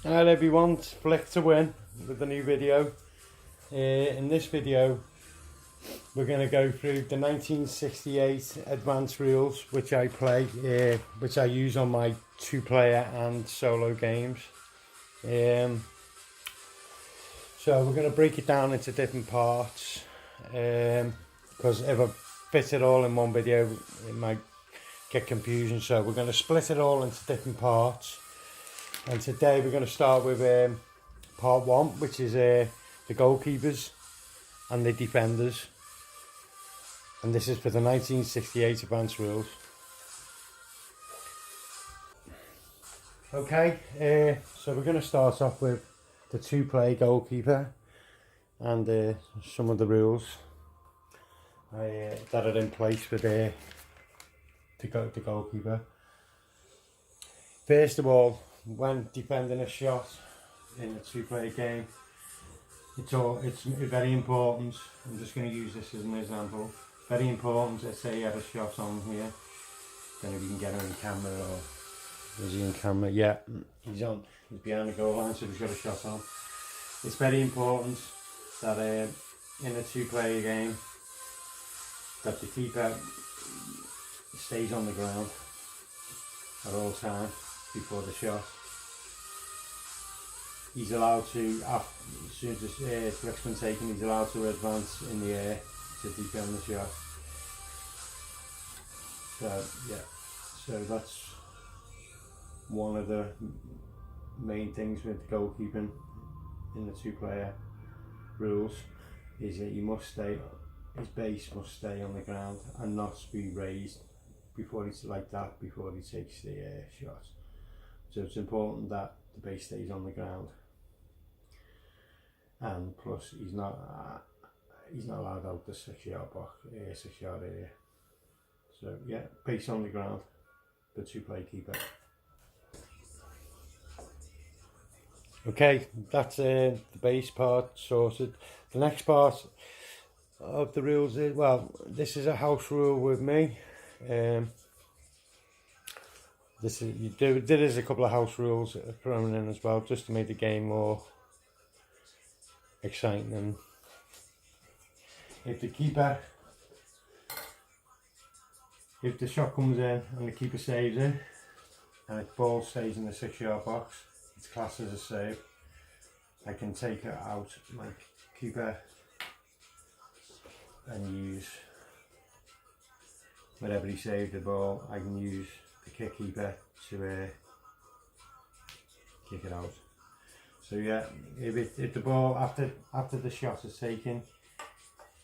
Alright everyone, it's Flick to Win with a new video. In this video we're going to go through the 1968 advanced rules which I play, which I use on my 2-player and solo games. So we're going to break it down into different parts, because if I fit it all in one video it might get confusing, so we're going to split it all into different parts. And today we're going to start with part 1, which is the goalkeepers and the defenders. And this is for the 1968 advanced rules. Okay, so we're going to start off with the 2-player goalkeeper and some of the rules that are in place for the goalkeeper. First of all, when defending a shot in a 2-player game, it's very important. I'm just going to use this as an example. Very important. Let's say you have a shot on here. Don't know if you can get him in camera, or is he in camera? Yeah, he's on. He's behind the goal line, so he's got a shot on. It's very important that in a 2-player game that the keeper stays on the ground at all times before the shot. He's allowed to, as soon as the flick's been taken, he's allowed to advance in the air to defend the shot. So yeah, so that's one of the main things with goalkeeping in the 2-player rules, is that you must stay, his base must stay on the ground and not be raised before he's like that before he takes the shot. So it's important that the base stays on the ground, and plus he's not allowed out the 6-yard box, 6-yard area. So yeah, base on the ground, the 2-player keeper. Okay, that's the base part sorted. The next part of the rules is, well, this is a house rule with me. There is a couple of house rules thrown in as well, just to make the game more exciting. And if the shot comes in and the keeper saves it, and the ball stays in the 6-yard box, it's classed as a save. I can take it out my keeper and use whenever he saved the ball. I can use the kick keeper to kick it out. So yeah, if the ball after the shot is taken,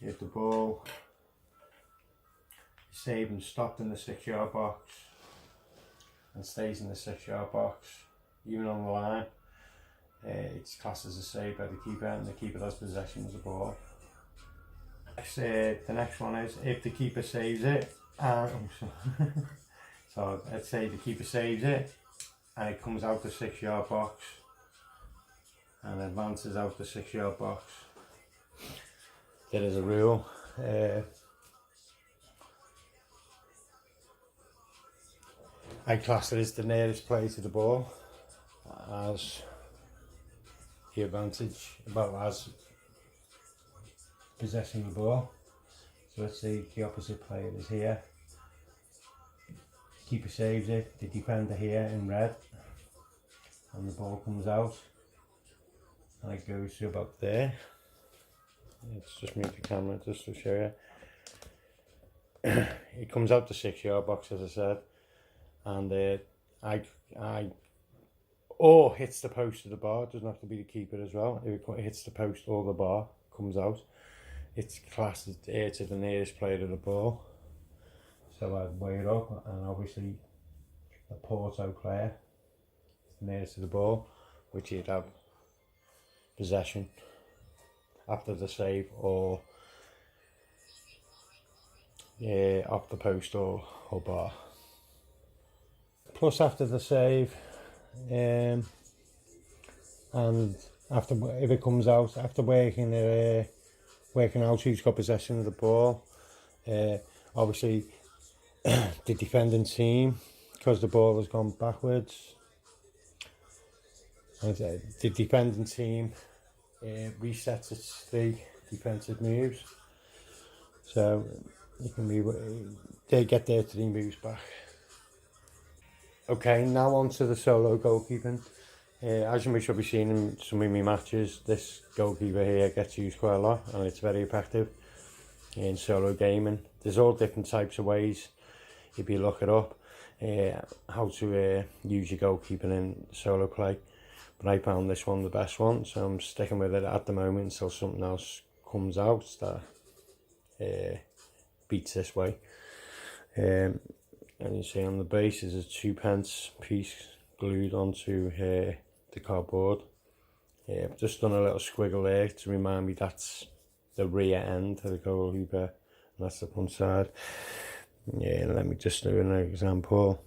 if the ball is saved and stopped in the 6-yard box and stays in the 6-yard box, even on the line, it's classed as a save by the keeper, and the keeper has possession of the ball. The next one is if the keeper saves it. So let's say the keeper saves it and it comes out the 6-yard box and advances out the 6-yard box. There is a rule. I class it as the nearest player to the ball as the advantage, about as possessing the ball. So let's say the opposite player is here. Keeper saves it, the defender here in red, and the ball comes out and it goes to about there. Let's just move the camera just to show you. It comes out the 6-yard box, as I said, and or hits the post of the bar. It doesn't have to be the keeper as well. If it hits the post or the bar, comes out, it's classed as to the nearest player of the ball. So I'd weigh it up, and obviously the Porto player is the nearest to the ball, which he'd have possession after the save, or off the post or bar. Plus after the save, and after, if it comes out after working out who's got possession of the ball, obviously the defending team, because the ball has gone backwards, And the defending team resets its 3 defensive moves, so you can they get their 3 moves back. Okay, now on to the solo goalkeeping. As you may have seen in some of my matches, this goalkeeper here gets used quite a lot, and it's very effective in solo gaming. There's all different types of ways, if you look it up, how to use your goalkeeping in solo play. But I found this one the best one, so I'm sticking with it at the moment until something else comes out that beats this way. And you see on the base is a 2p piece glued onto the cardboard. I've just done a little squiggle there to remind me that's the rear end of the goalkeeper, and that's the front side. Let me just do an example.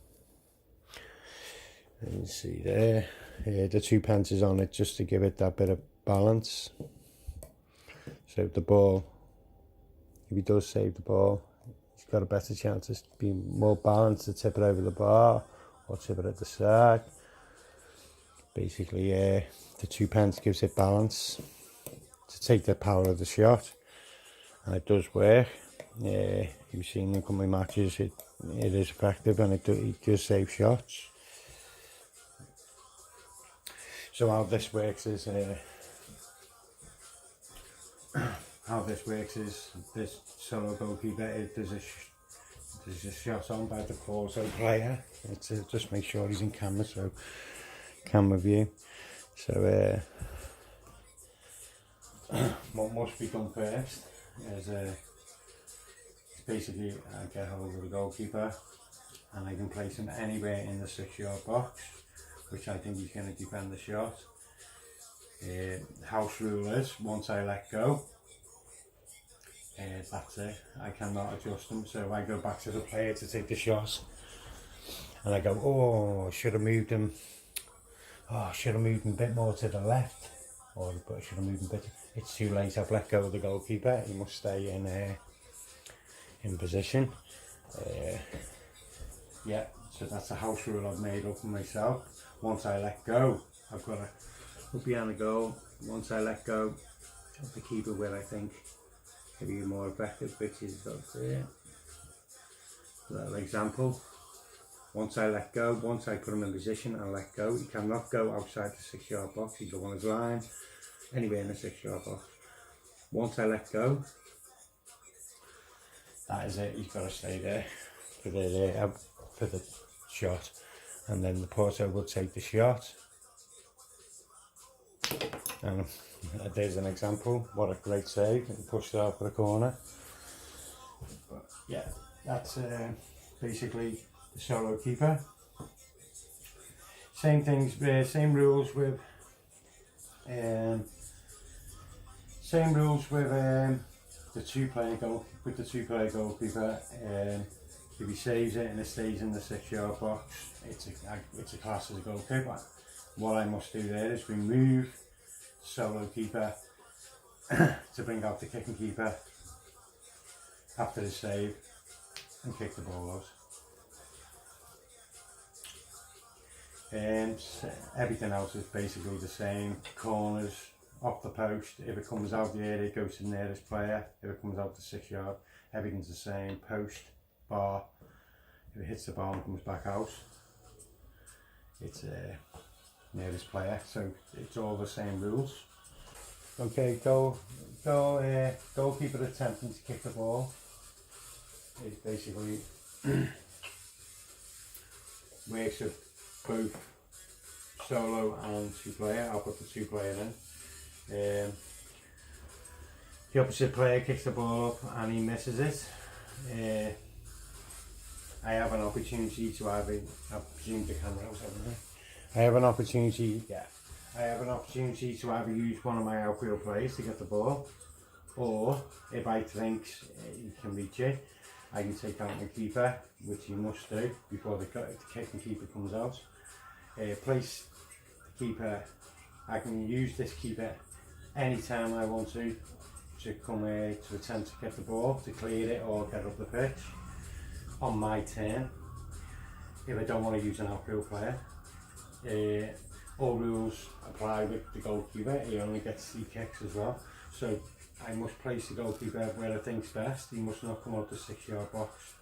And you see there, the 2p is on it just to give it that bit of balance. So the ball, if he does save the ball, he's got a better chance of being more balanced to tip it over the bar or tip it at the side. Basically, the 2p gives it balance to take the power of the shot, and it does work. You've seen in a couple of matches, it is effective, and it does save shots. So how this works is this solo goalkeeper, there's a shot on by the torso player. It's just make sure he's in camera, so camera view. So what must be done first is basically I get hold of the goalkeeper and I can place him anywhere in the 6-yard box, which I think he's going to defend the shot. House rule is, once I let go, that's it. I cannot adjust him, so I go back to the player to take the shot and I go, oh, should have moved him a bit more to the left, or should have moved him a bit. It's too late, I've let go of the goalkeeper. He must stay in position. Yeah, so that's a house rule I've made up for myself. Once I let go, I've got to look behind the goal. Once I let go of the keeper, where I think it'll be more effective, which is up there. Little example. Once I let go, once I put him in position and let go, he cannot go outside the 6-yard box. He go on his line, anywhere in the 6-yard box. Once I let go, that is it. He's got to stay there for the shot, and then the porter will take the shot. And there's an example. What a great save! And pushed it out for the corner. But yeah, that's basically the solo keeper. Same things, same rules with the two-player goalkeeper. If he saves it and it stays in the 6-yard box, it's a class as a goalkeeper. What I must do there is remove the solo keeper to bring out the kicking keeper after the save and kick the ball out. And everything else is basically the same. Corners, off the post, if it comes out the area, it goes to the nearest player. If it comes out the 6-yard, everything's the same. Post, bar, if it hits the bar and comes back out, it's nearest player. So it's all the same rules. Okay, goalkeeper attempting to kick the ball is basically works with both solo and 2-player. I'll put the 2-player in. The opposite player kicks the ball up and he misses it. I have an opportunity to either, I've zoomed the camera out, haven't I? I have an opportunity to either use one of my outfield players to get the ball, or if I think he can reach it, I can take out my keeper, which you must do before the kicking keeper comes out. Place the keeper, I can use this keeper anytime I want to come to attempt to get the ball, to clear it or get up the pitch on my turn. If I don't want to use an outfield player, all rules apply with the goalkeeper. He only gets 3 kicks as well. So I must place the goalkeeper where I think's best. He must not come out the 6-yard box,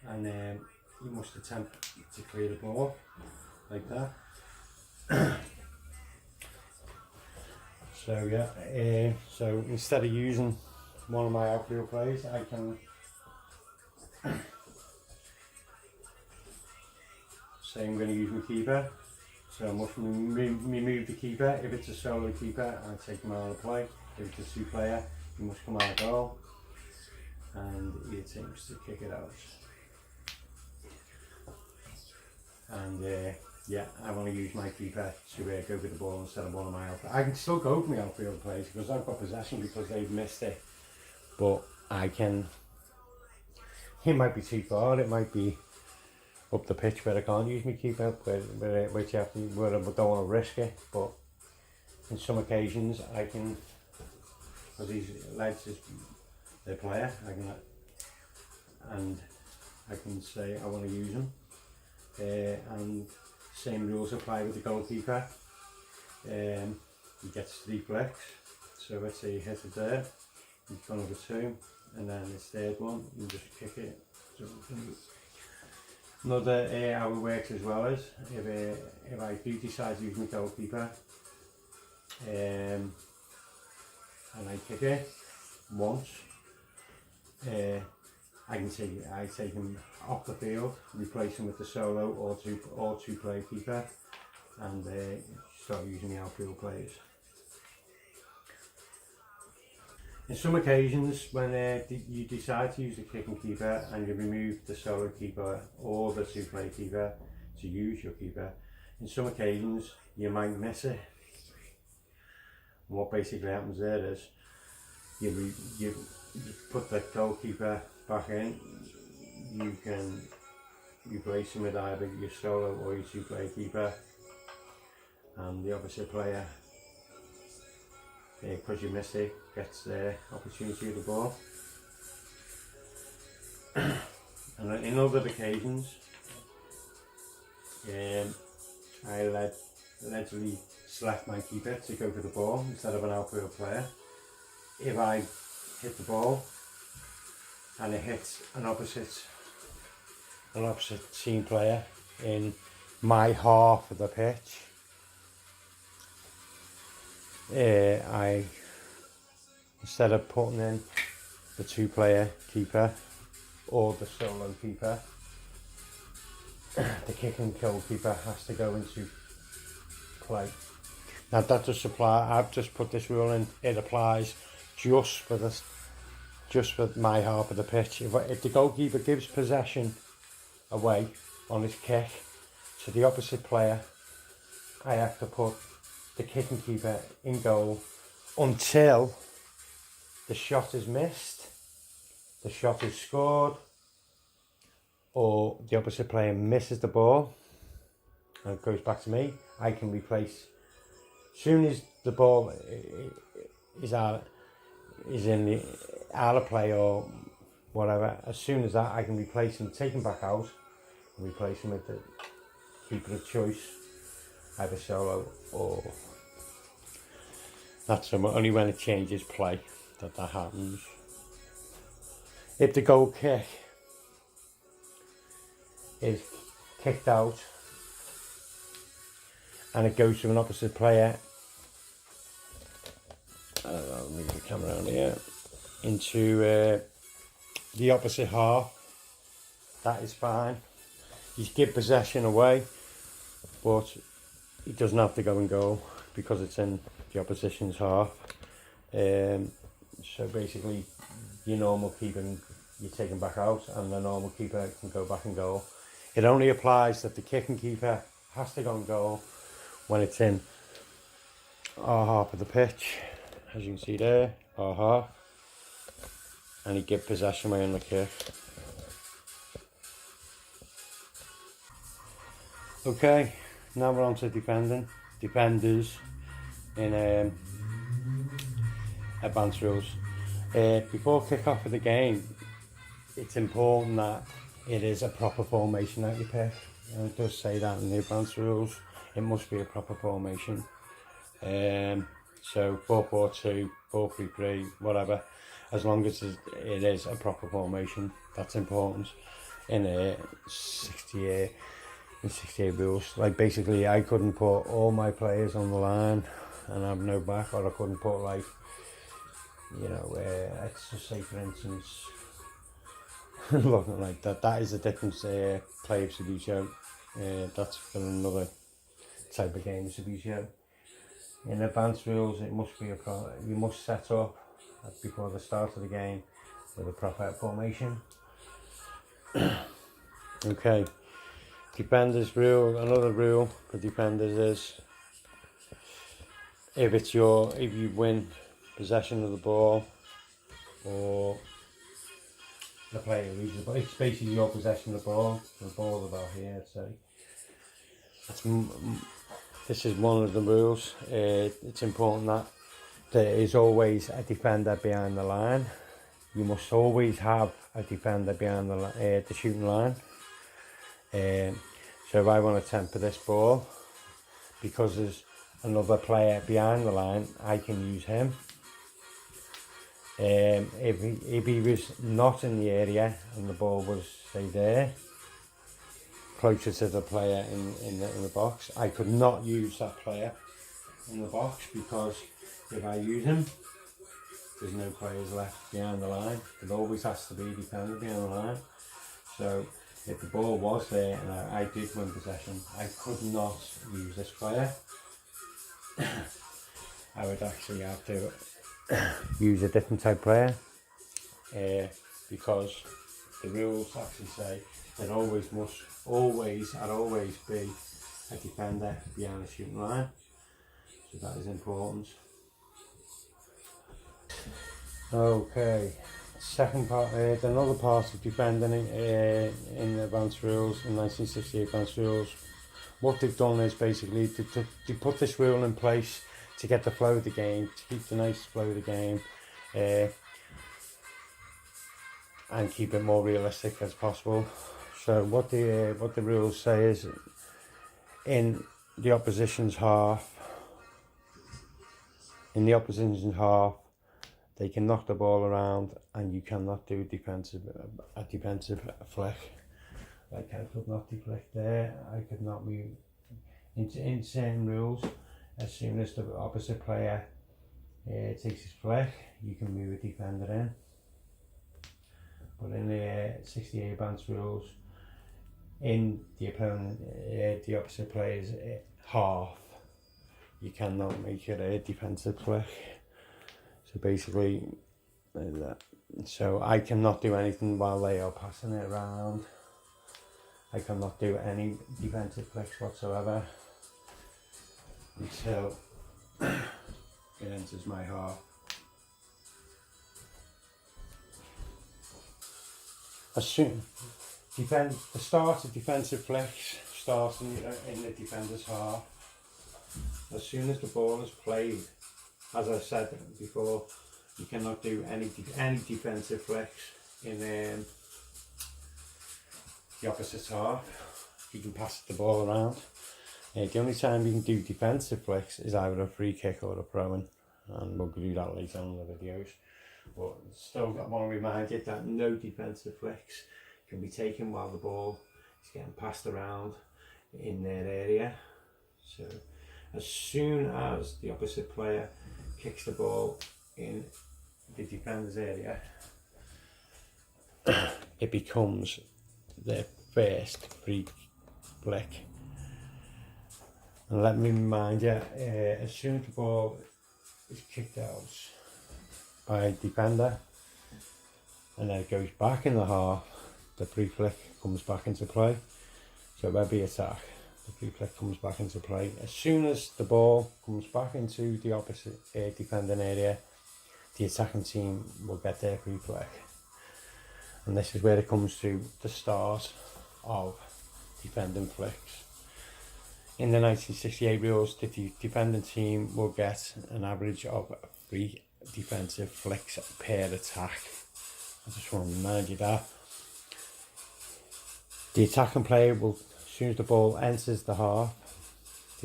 and he must attempt to clear the ball like that. So yeah, so instead of using one of my outfield players, I can say I'm going to use my keeper. So I must remove the keeper. If it's a solo keeper, I take him out of play. If it's a 2-player, he must come out of goal, and he attempts to kick it out. And yeah, I want to use my keeper to go with the ball instead of one of my outfield. I can still go for my outfield players because I've got possession because they've missed it. But I can. It might be too far. It might be up the pitch where I can't use my keeper, which I don't want to risk it. But in some occasions, I can, because these lads is their player, and I can say I want to use them. And same rules apply with the goalkeeper. He gets 3 flicks, so let's say he hits it there, he's gone over 2, and then his third one, you just kick it. So another how it works as well is, if I do decide to use my goalkeeper, and I kick it once, I take him off the field, replace him with the solo or two-player keeper, and start using the outfield players. In some occasions, when you decide to use the kicking keeper and you remove the solo keeper or the 2-player keeper to use your keeper, in some occasions you might miss it. And what basically happens there is you put the goalkeeper back in. You can replace him with either your solo or your 2-player keeper, and the opposite player, because you missed it, gets the opportunity of the ball. And in other occasions, I allegedly select my keeper to go for the ball instead of an outfield player. If I hit the ball and it hits an opposite team player in my half of the pitch, I, instead of putting in the 2-player keeper or the solo keeper, the kicking goalkeeper has to go into play. Now that does apply. I've just put this rule in. It applies just for my half of the pitch. If the goalkeeper gives possession away on his kick to the opposite player, I have to put the kicking keeper in goal until the shot is missed, the shot is scored, or the opposite player misses the ball and it goes back to me. I can replace, as soon as the ball is in the out of play or whatever, as soon as that, I can replace him, take him back out and replace him with the keeper of choice, either solo or. That's only when it changes play that happens. If the goal kick is kicked out and it goes to an opposite player, I'll move the camera on here, into the opposite half, that is fine. You give possession away, but it doesn't have to go in goal because it's in the opposition's half. So basically, your normal keeper, you take him back out, and the normal keeper can go back in goal. It only applies that the kicking keeper has to go in goal when it's in our half of the pitch, as you can see there, our half, and he give possession away on the kick. Okay, now we're on to defenders in advanced rules. Before kick-off of the game, it's important that it is a proper formation that you pick, and it does say that in the advanced rules. it must be a proper formation. So 4-4-2, 4-3-3, whatever, as long as it is a proper formation, that's important in 68 rules. Like basically I couldn't put all my players on the line and have no back, or I couldn't put like, you know, let's just say for instance, looking like that is a different play of Subbuteo. That's for another type of game of Subbuteo. In advanced rules, it must be you must set up before the start of the game with a proper formation. Okay, defenders rule. Another rule for defenders is if you win possession of the ball, or the player loses the ball, it's basically your possession of the ball. The ball's about here, so this is one of the rules. It's important that there is always a defender behind the line. You must always have a defender behind the shooting line. So if I want to temper this ball, because there's another player behind the line, I can use him. If he was not in the area and the ball was, say, there, closer to the player in the box, I could not use that player in the box, because if I use him, there's no players left behind the line. There always has to be a defender behind the line. So if the ball was there and I did win possession, I could not use this player. I would actually have to use a different type of player, because the rules actually say there always be a defender behind the shooting line. So that is important. Okay, second part, another part of defending in advanced rules, in 1968 advanced rules, what they've done is basically to put this rule in place to get the flow of the game, to keep the nice flow of the game, and keep it more realistic as possible. So what the rules say is, in the opposition's half, they can knock the ball around, and you cannot do a defensive flick. Like I could not deflect there, I could not move. In certain rules, as soon as the opposite player takes his flick, you can move a defender in. But in the 68 advanced rules, in the opponent, the opposite player's half, you cannot make it a defensive flick. So basically, so I cannot do anything while they are passing it around. I cannot do any defensive flicks whatsoever until it enters my half. The start of defensive flicks starts in the defender's half. As soon as the ball is played, as I said before, you cannot do any defensive flicks in the opposite half. You can pass the ball around. The only time you can do defensive flicks is either a free kick or a throw-in, and we'll do that later on in the videos. But still, I want to remind you that no defensive flicks can be taken while the ball is getting passed around in their area. So as soon as the opposite player kicks the ball in the defender's area, it becomes their first free flick. And let me remind you, as soon as the ball is kicked out by a defender and then it goes back in the half, the free flick comes back into play. So every attack, the free flick comes back into play. As soon as the ball comes back into the opposite defending area, the attacking team will get their free flick. And this is where it comes to the start of defending flicks. In the 1968 rules, the defending team will get an average of 3 defensive flicks per attack. I just want to remind you that. The attacking player will, as soon as the ball enters the half,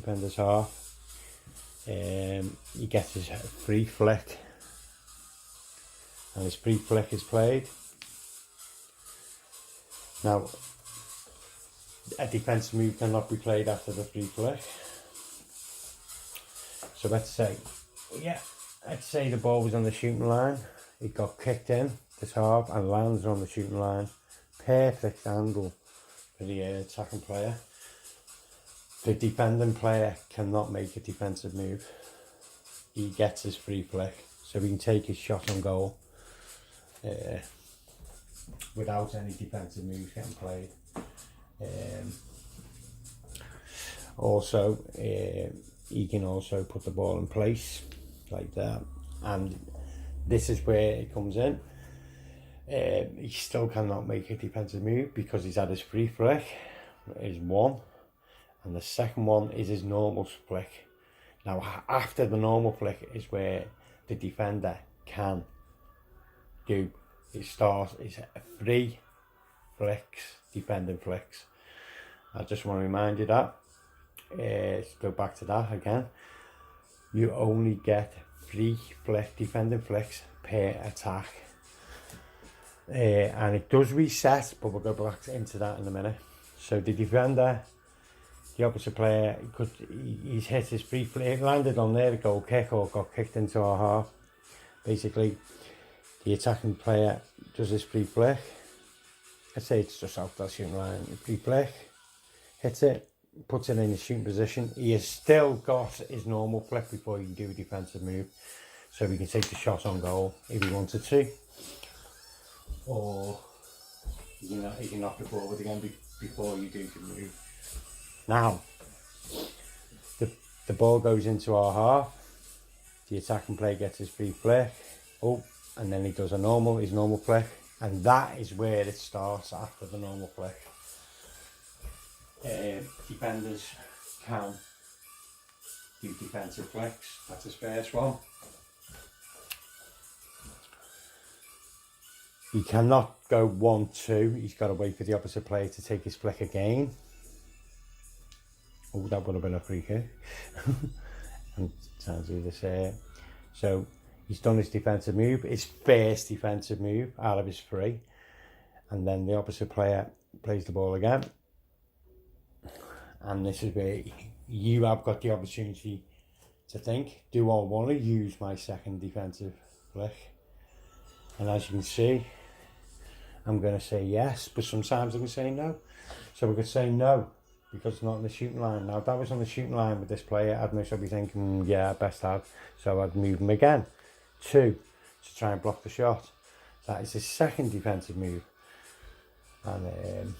defender's half. He gets his free flick, and his free flick is played. Now, a defensive move cannot be played after the free flick. So let's say the ball was on the shooting line, it got kicked in this half and lands on the shooting line. Perfect angle for the attacking player. The defending player cannot make a defensive move. He gets his free flick, so he can take his shot on goal without any defensive moves getting played. Also, he can also put the ball in place like that, and this is where it comes in. He still cannot make a defensive move because he's had his free flick, is one, and the second one is his normal flick. Now, after the normal flick is where the defender can do his free flicks, defending flicks. I just want to remind you that. Let's go back to that again. You only get free flick, defending flicks per attack. And it does reset, but we'll go back into that in a minute. So the defender, the opposite player, he's hit his free flick, it landed on there, a goal kick, or got kicked into our half. Basically, the attacking player does his free flick. Let's say it's just off that shooting line. Free flick, hits it, puts it in his shooting position. He has still got his normal flick before he can do a defensive move, so he can take the shot on goal if he wanted to, or he can knock it forward again before you do the move. Now, the ball goes into our half. The attacking player gets his free flick. And then he does his normal flick, and that is where it starts after the normal flick. Defenders can do defensive flicks. That's his first one. He cannot go 1-2. He's got to wait for the opposite player to take his flick again. Oh, that would have been a free kick. I'm trying to do this here. So he's done his defensive move, his first defensive move out of his three, and then the opposite player plays the ball again. And this is where you have got the opportunity to think, do I want to use my second defensive flick? And as you can see, I'm going to say yes, but sometimes I can say no. So we could say no, because it's not on the shooting line. Now, if that was on the shooting line with this player, I'd most probably be thinking, yeah, best have. So I'd move him again. 2, to try and block the shot. That is his second defensive move. And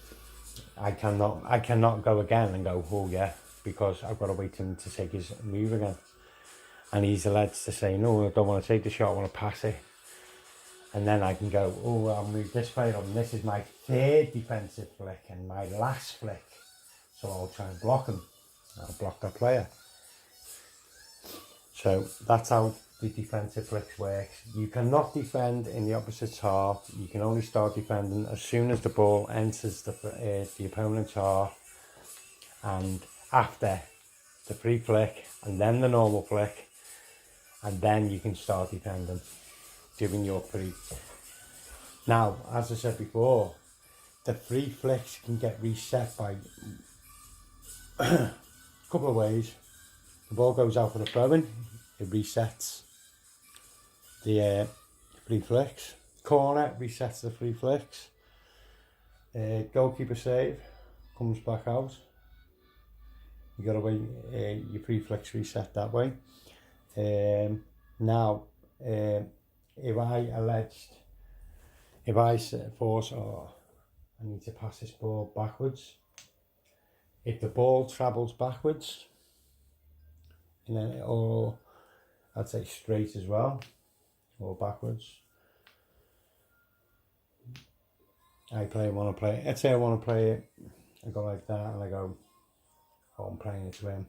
I cannot go again and go, oh yeah, because I've got to wait him to take his move again. And he's allowed to say, no, I don't want to take the shot, I want to pass it. And then I can go, oh, I'll move this player up, and this is my third defensive flick and my last flick. So I'll try and block him. I'll block that player. So that's how the defensive flicks works. You cannot defend in the opposite half. You can only start defending as soon as the ball enters the opponent's half, and after the free flick, and then the normal flick, and then you can start defending, doing your free. Now, as I said before, the free flicks can get reset by a couple of ways. The ball goes out for the throw-in, it resets the free flicks. Corner resets the free flicks. Goalkeeper save comes back out. You got to wait. Your free flicks reset that way. Now, if I force, I need to pass this ball backwards. If the ball travels backwards, and then, or I'd say straight as well, or backwards. Let's say I want to play it, I go like that, and I go, oh, I'm playing it to him.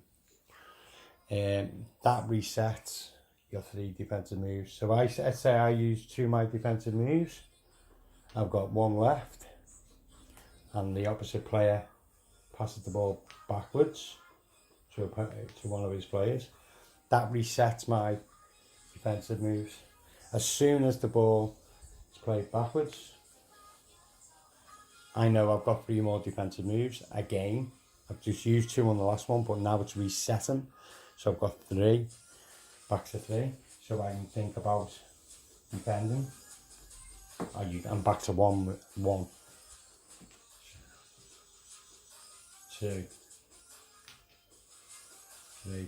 That resets your 3 defensive moves. So let's say I use 2 of my defensive moves. I've got 1 left, and the opposite player passes the ball backwards, to one of his players. That resets my defensive moves. As soon as the ball is played backwards, I know I've got 3 more defensive moves again. I've just used 2 on the last one, but now it's resetting. So I've got 3, back to 3. So I can think about defending. I'm back to 1, 2, 3.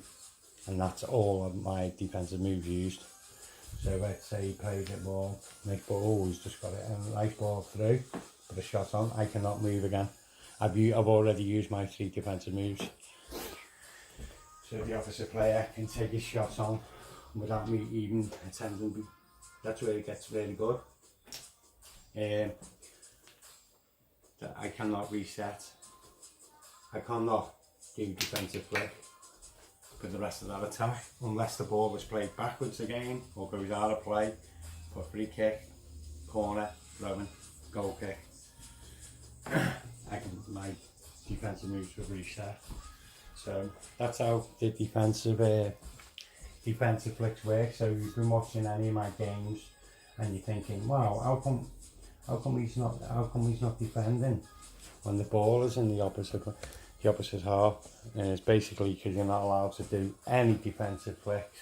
And that's all of my defensive moves used. So let's say he plays it ball, nice ball, he's just got it, and nice ball through, put a shot on, I cannot move again. I've already used my 3 defensive moves. So the opposite player can take his shot on without me even attempting. That's where it gets really good. I cannot reset. I cannot do defensive flick for the rest of that attack unless the ball is played backwards again or goes out of play for free kick, corner, throwing, goal kick. My defensive moves will reset. So that's how the defensive flicks work. So if you've been watching any of my games and you're thinking, wow, how come he's not defending when the ball is in the opposite half? And it's basically because you're not allowed to do any defensive flicks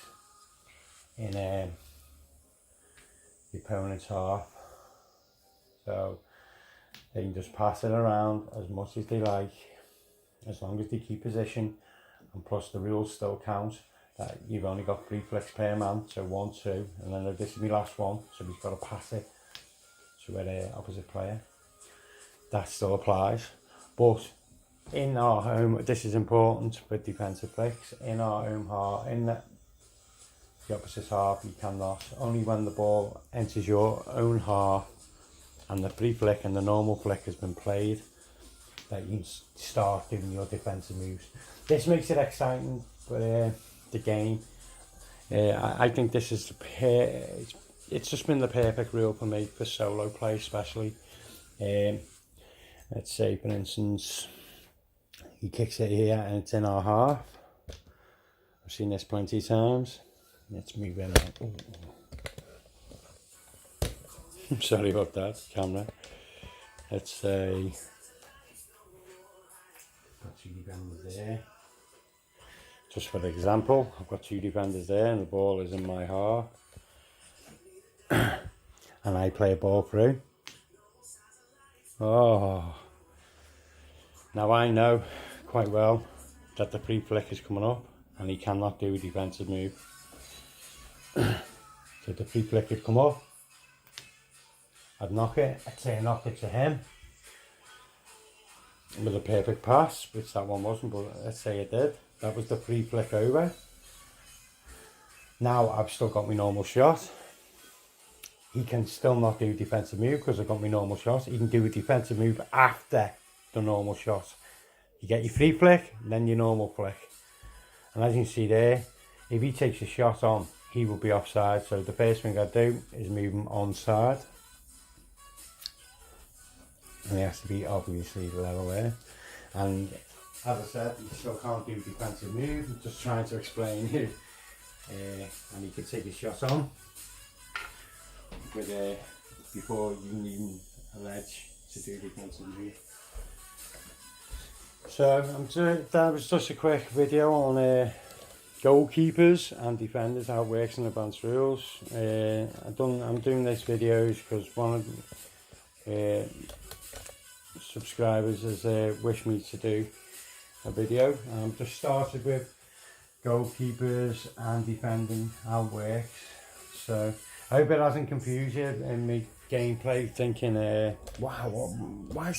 in the opponent's half. So they can just pass it around as much as they like, as long as they keep position, and plus the rules still count that you've only got 3 flicks per man, so 1, 2, and then this is my last one, so we've got to pass it to an opposite player. That still applies, but in our home, this is important for defensive flicks, in our home half, in the opposite half, you cannot, only when the ball enters your own half and the free flick and the normal flick has been played, that you can start doing your defensive moves. This makes it exciting for the game. I think this is it's just been the perfect rule for me for solo play, especially. Let's say, for instance, he kicks it here and it's in our half. I've seen this plenty of times. Let's move in. Sorry about that, camera. Let's say, got 2 defenders there. Just for example, I've got 2 defenders there and the ball is in my half. And I play a ball through. Oh. Now I know quite well that the free flick is coming up and he cannot do a defensive move. So the free flick would come up. I'd knock it, I'd say I knock it to him with a perfect pass, which that one wasn't, but let's say it did. That was the free flick over. Now I've still got my normal shot. He can still not do a defensive move because I've got my normal shot. He can do a defensive move after the normal shot. You get your free flick, then your normal flick. And as you can see there, if he takes a shot on, he will be offside. So the first thing I do is move him onside. And he has to be obviously level there. And as I said, you still can't do a defensive move. I'm just trying to explain you. And he could take a shot on with before you need a ledge to do the defensive move. So that was just a quick video on goalkeepers and defenders, how it works in advanced rules. I'm doing this videos because one of subscribers has wished me to do a video. Just started with goalkeepers and defending, how it works. So I hope it hasn't confused you in my gameplay, thinking, wow, why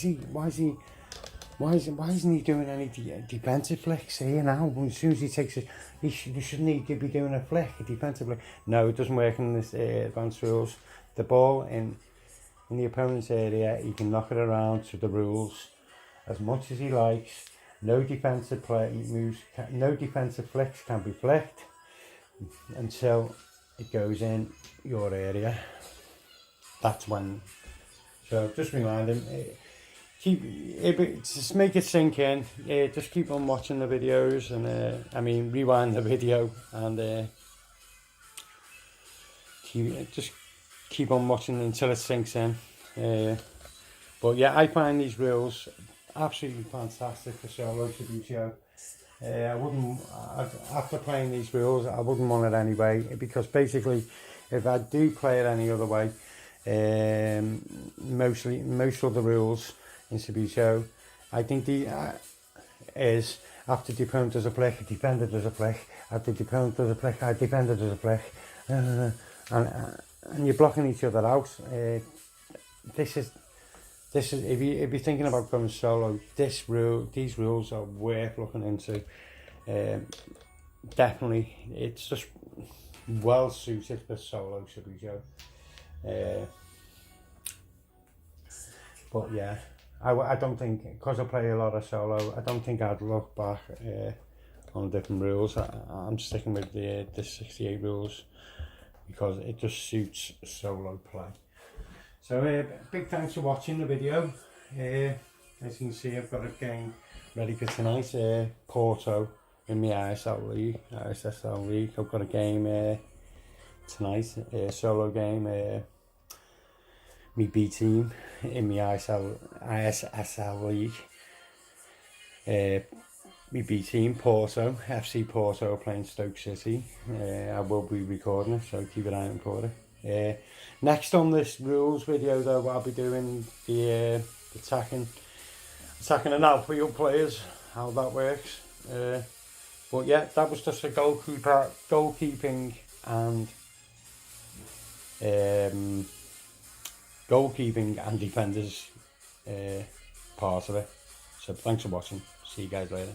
isn't he doing any defensive flicks here now? As soon as he takes it, shouldn't he be doing a flick, a defensive flick? No, it doesn't work in this advanced rules. The ball in the opponent's area, he can knock it around to the rules as much as he likes. No defensive no defensive flicks can be flicked until it goes in your area. That's when. So just remind him. just make it sink in. Just keep on watching the videos, and I mean, rewind the video, and just keep on watching until it sinks in. But yeah, I find these rules absolutely fantastic for solo Subbuteo. I wouldn't, after playing these rules, I wouldn't want it anyway, because basically, if I do play it any other way, most of the rules in Subbuteo, I think is after the opponent does a play, defender does a play, after the opponent does a play, defender does a play, and you're blocking each other out. This is if you're thinking about going solo, these rules are worth looking into. Definitely, it's just well suited for solo Subbuteo. But yeah, I don't think, because I play a lot of solo, I don't think I'd look back on different rules. I'm sticking with the 68 rules because it just suits solo play. So big thanks for watching the video. As you can see, I've got a game ready for tonight. Porto in the ISL League. I've got a game tonight, solo game. My B team in the ISL League. My B team, Porto, FC Porto, playing Stoke City. I will be recording it, so keep an eye out for it. Next on this rules video though, I'll be doing the attacking and outfield players, how that works. But yeah, that was just a goalkeeping and defenders part of it. So thanks for watching. See you guys later.